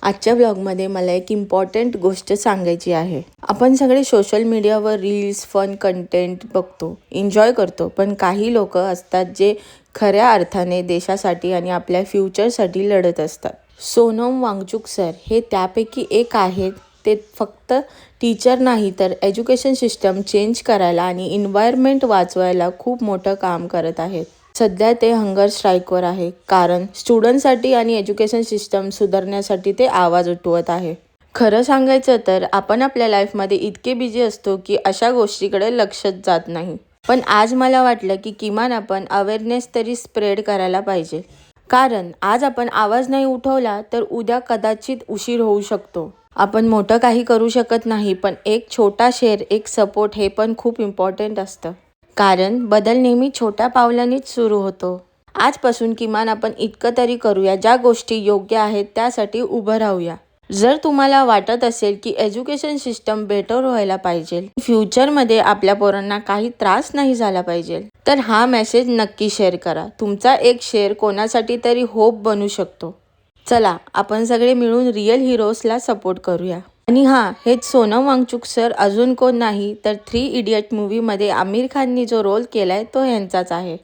आजच्या ब्लॉगमध्ये मला एक इम्पॉर्टंट गोष्ट सांगायची आहे. आपण सगळे सोशल मीडियावर रील्स, फन कंटेंट बघतो, एन्जॉय करतो, पण काही लोक असतात जे खऱ्या अर्थाने देशासाठी आणि आपल्या फ्युचरसाठी लढत असतात. सोनम वांगचुक सर हे त्यापैकी एक आहेत. ते फक्त टीचर नाही तर एज्युकेशन सिस्टम चेंज करायला आणि एन्व्हायरमेंट वाचवायला खूप मोठं काम करत आहेत. सध्या ते हंगर स्ट्राईकवर आहे, कारण स्टुडंटसाठी आणि एज्युकेशन सिस्टम सुधारण्यासाठी ते आवाज उठवत आहे. खरं सांगायचं तर आपण आपल्या लाईफमध्ये इतके बिझी असतो की अशा गोष्टीकडे लक्षच जात नाही. पण आज मला वाटलं की किमान आपण अवेअरनेस तरी स्प्रेड करायला पाहिजे. कारण आज आपण आवाज नाही उठवला तर उद्या कदाचित उशीर होऊ शकतो. आपण मोठं काही करू शकत नाही, पण एक छोटा शेअर, एक सपोर्ट हे पण खूप इम्पॉर्टंट असतं. कारण बदल नेहमी छोट्या पावलांनीच सुरू होतो. आजपासून किमान आपण इतकं तरी करूया, ज्या गोष्टी योग्य आहेत त्यासाठी उभं राहूया. जर तुम्हाला वाटत असेल की एज्युकेशन सिस्टम बेटर व्हायला पाहिजे, फ्युचरमध्ये आपल्या पोरांना काही त्रास नाही झाला पाहिजे, तर हा मेसेज नक्की शेअर करा. तुमचा एक शेअर कोणासाठी तरी होप बनू शकतो. चला आपण सगळे मिळून रिअल हिरोजला सपोर्ट करूया. आणि हां, हेच सोनम वांगचुक सर अजून कोण नाही तर 3 इडियट मूव्हीमध्ये आमिर खाननी जो रोल केलाय तो ह्यांचाच आहे.